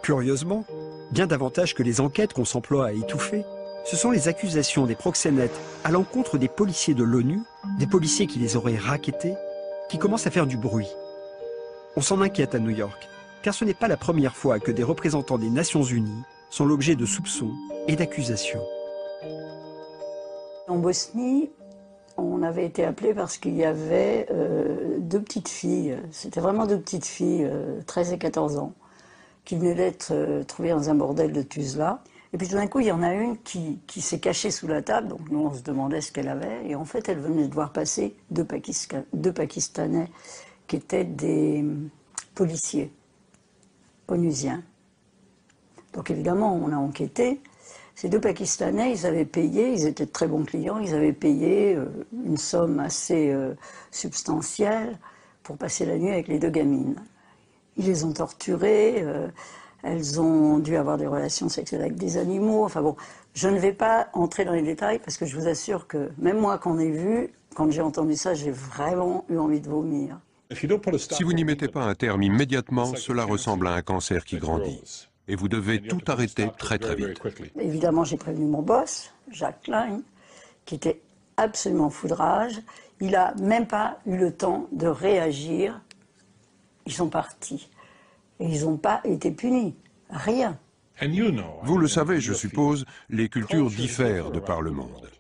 Curieusement, bien davantage que les enquêtes qu'on s'emploie à étouffer, ce sont les accusations des proxénètes à l'encontre des policiers de l'ONU, des policiers qui les auraient rackettés, qui commencent à faire du bruit. On s'en inquiète à New York, car ce n'est pas la première fois que des représentants des Nations Unies sont l'objet de soupçons et d'accusations. En Bosnie, on avait été appelé parce qu'il y avait deux petites filles, c'était vraiment deux petites filles, 13 et 14 ans, qui venaient d'être trouvées dans un bordel de Tuzla. Et puis tout d'un coup, il y en a une qui s'est cachée sous la table, donc nous on se demandait ce qu'elle avait, et en fait elle venait de voir passer deux Pakistanais qui étaient des policiers onusiens. Donc évidemment, on a enquêté. Ces deux Pakistanais, ils avaient payé, ils étaient de très bons clients, ils avaient payé une somme assez substantielle pour passer la nuit avec les deux gamines. Ils les ont torturées, elles ont dû avoir des relations sexuelles avec des animaux. Enfin bon, je ne vais pas entrer dans les détails parce que je vous assure que même moi, quand j'ai entendu ça, j'ai vraiment eu envie de vomir. Si vous n'y mettez pas un terme immédiatement, cela ressemble à un cancer qui grandit. Et vous devez tout arrêter très très vite. Évidemment, j'ai prévenu mon boss, Jacques Klein, qui était absolument foudrage. Il n'a même pas eu le temps de réagir. Ils sont partis. Et ils n'ont pas été punis. Rien. Vous le savez, je suppose, les cultures diffèrent de par le monde.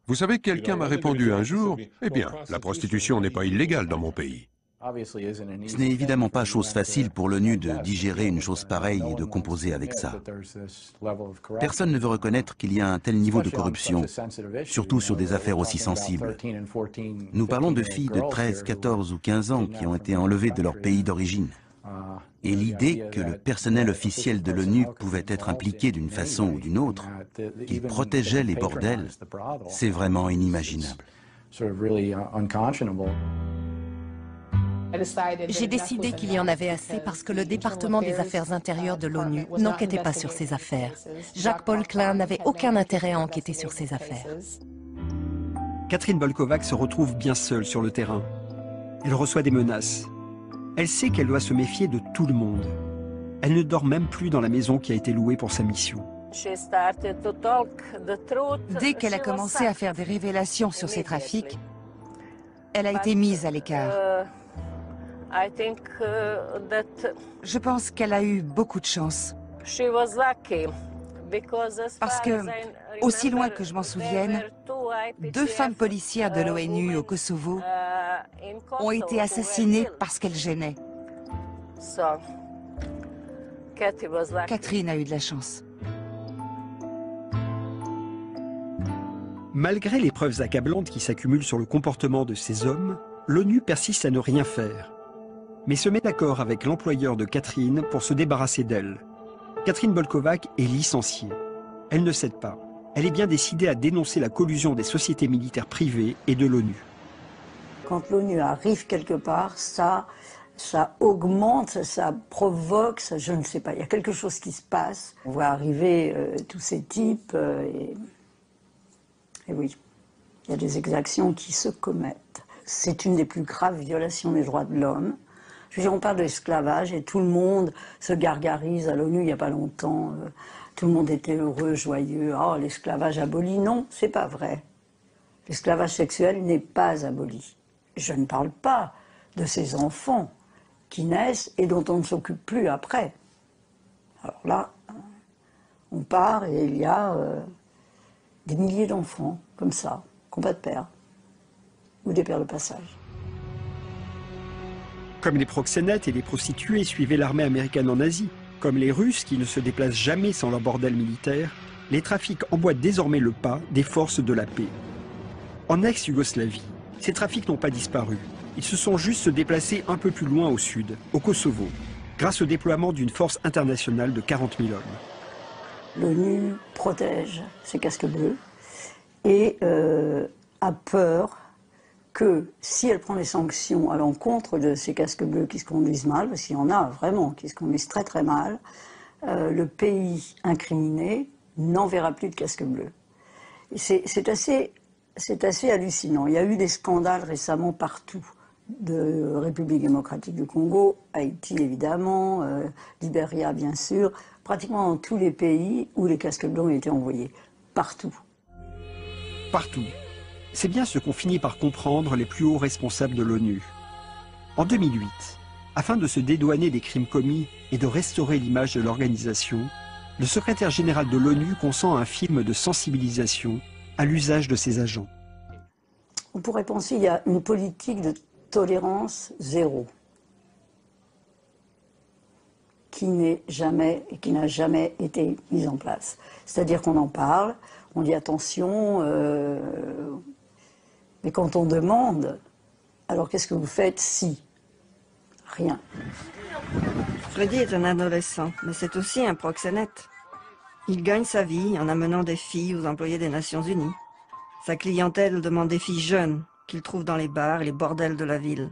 Vous savez, quelqu'un m'a répondu un jour, « Eh bien, la prostitution n'est pas illégale dans mon pays. » Ce n'est évidemment pas chose facile pour l'ONU de digérer une chose pareille et de composer avec ça. Personne ne veut reconnaître qu'il y a un tel niveau de corruption, surtout sur des affaires aussi sensibles. Nous parlons de filles de 13, 14 ou 15 ans qui ont été enlevées de leur pays d'origine. Et l'idée que le personnel officiel de l'ONU pouvait être impliqué d'une façon ou d'une autre, qu'il protégeait les bordels, c'est vraiment inimaginable. J'ai décidé qu'il y en avait assez parce que le département des affaires intérieures de l'ONU n'enquêtait pas sur ces affaires. Jacques-Paul Klein n'avait aucun intérêt à enquêter sur ces affaires. Catherine Bolkovac se retrouve bien seule sur le terrain. Elle reçoit des menaces. Elle sait qu'elle doit se méfier de tout le monde. Elle ne dort même plus dans la maison qui a été louée pour sa mission. Dès qu'elle a commencé à faire des révélations sur ces trafics, elle a été mise à l'écart. Je pense qu'elle a eu beaucoup de chance. Parce que, aussi loin que je m'en souvienne, deux femmes policières de l'ONU au Kosovo ont été assassinées parce qu'elles gênaient. Catherine a eu de la chance. Malgré les preuves accablantes qui s'accumulent sur le comportement de ces hommes, l'ONU persiste à ne rien faire. Mais se met d'accord avec l'employeur de Catherine pour se débarrasser d'elle. Catherine Bolkovac est licenciée. Elle ne cède pas. Elle est bien décidée à dénoncer la collusion des sociétés militaires privées et de l'ONU. Quand l'ONU arrive quelque part, ça augmente, ça provoque, ça, je ne sais pas, il y a quelque chose qui se passe. On voit arriver tous ces types et oui, il y a des exactions qui se commettent. C'est une des plus graves violations des droits de l'homme. Je veux dire, on parle de l'esclavage et tout le monde se gargarise à l'ONU il n'y a pas longtemps. Tout le monde était heureux, joyeux. Oh, l'esclavage aboli. Non, c'est pas vrai. L'esclavage sexuel n'est pas aboli. Je ne parle pas de ces enfants qui naissent et dont on ne s'occupe plus après. Alors là, on part et il y a des milliers d'enfants comme ça, qui n'ont pas de père, ou des pères de passage. Comme les proxénètes et les prostituées suivaient l'armée américaine en Asie, comme les Russes qui ne se déplacent jamais sans leur bordel militaire, les trafics emboîtent désormais le pas des forces de la paix. En ex-Yougoslavie, ces trafics n'ont pas disparu. Ils se sont juste déplacés un peu plus loin au sud, au Kosovo, grâce au déploiement d'une force internationale de 40 000 hommes. L'ONU protège ses casques bleus et a peur que si elle prend des sanctions à l'encontre de ces casques bleus qui se conduisent mal, parce qu'il y en a vraiment qui se conduisent très très mal, le pays incriminé n'enverra plus de casques bleus. C'est assez hallucinant. Il y a eu des scandales récemment partout. de République démocratique du Congo, Haïti évidemment, Libéria bien sûr, pratiquement dans tous les pays où les casques blancs ont été envoyés, partout. Partout. C'est bien ce qu'ont fini par comprendre les plus hauts responsables de l'ONU. En 2008, afin de se dédouaner des crimes commis et de restaurer l'image de l'organisation, le secrétaire général de l'ONU consent un film de sensibilisation à l'usage de ses agents. On pourrait penser qu'il y a une politique de tolérance zéro qui n'est jamais et qui n'a jamais été mise en place. C'est-à-dire qu'on en parle, on dit attention, mais quand on demande, alors qu'est-ce que vous faites si? Rien. Freddy est un adolescent, mais c'est aussi un proxénète. Il gagne sa vie en amenant des filles aux employés des Nations Unies. Sa clientèle demande des filles jeunes qu'il trouve dans les bars et les bordels de la ville.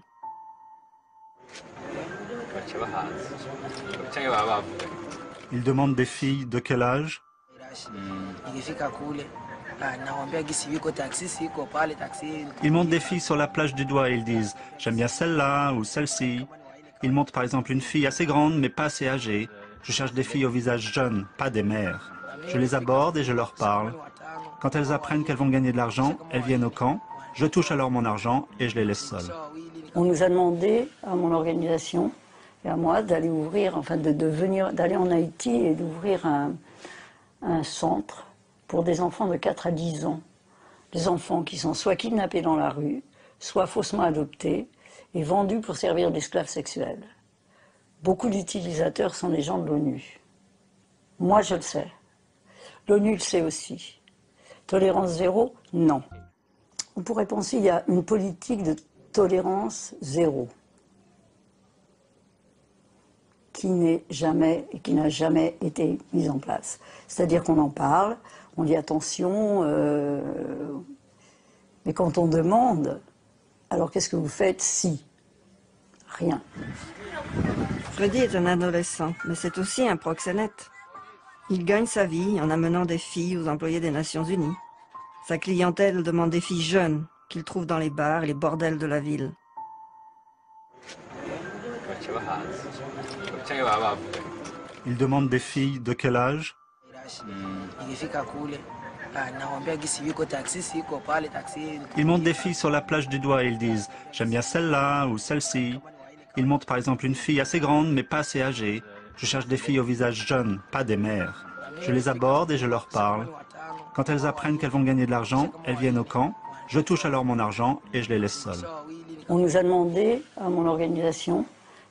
Il demande des filles de quel âge? Ils montrent des filles sur la plage du doigt et ils disent « J'aime bien celle-là ou celle-ci ». Ils montrent par exemple une fille assez grande mais pas assez âgée. Je cherche des filles au visage jeune, pas des mères. Je les aborde et je leur parle. Quand elles apprennent qu'elles vont gagner de l'argent, elles viennent au camp. Je touche alors mon argent et je les laisse seules. On nous a demandé, à mon organisation et à moi, d'aller ouvrir, enfin d'aller en Haïti et d'ouvrir un centre pour des enfants de 4 à 10 ans. Des enfants qui sont soit kidnappés dans la rue, soit faussement adoptés et vendus pour servir d'esclaves sexuels. Beaucoup d'utilisateurs sont des gens de l'ONU. Moi, je le sais. L'ONU le sait aussi. Tolérance zéro? Non. On pourrait penser qu'il y a une politique de tolérance zéro qui n'est jamais et qui n'a jamais été mise en place. C'est-à-dire qu'on en parle, on dit attention, mais quand on demande, alors qu'est-ce que vous faites si? Rien. Freddy est un adolescent, mais c'est aussi un proxénète. Il gagne sa vie en amenant des filles aux employés des Nations Unies. Sa clientèle demande des filles jeunes qu'il trouve dans les bars et les bordels de la ville. Il demande des filles de quel âge? Ils montrent des filles sur la plage du doigt et ils disent « J'aime bien celle-là ou celle-ci ». Ils montrent par exemple une fille assez grande mais pas assez âgée. Je cherche des filles au visage jeune, pas des mères. Je les aborde et je leur parle. Quand elles apprennent qu'elles vont gagner de l'argent, elles viennent au camp. Je touche alors mon argent et je les laisse seules. On nous a demandé, à mon organisation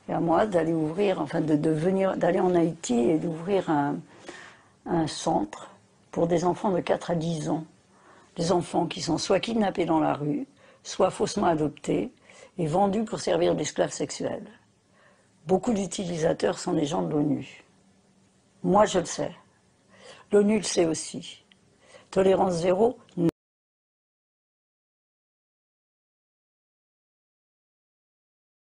et à moi, d'aller ouvrir, enfin d'aller en Haïti et d'ouvrir un centre pour des enfants de 4 à 10 ans. Des enfants qui sont soit kidnappés dans la rue, soit faussement adoptés et vendus pour servir d'esclaves sexuels. Beaucoup d'utilisateurs sont des gens de l'ONU. Moi, je le sais. L'ONU le sait aussi. Tolérance zéro? Non.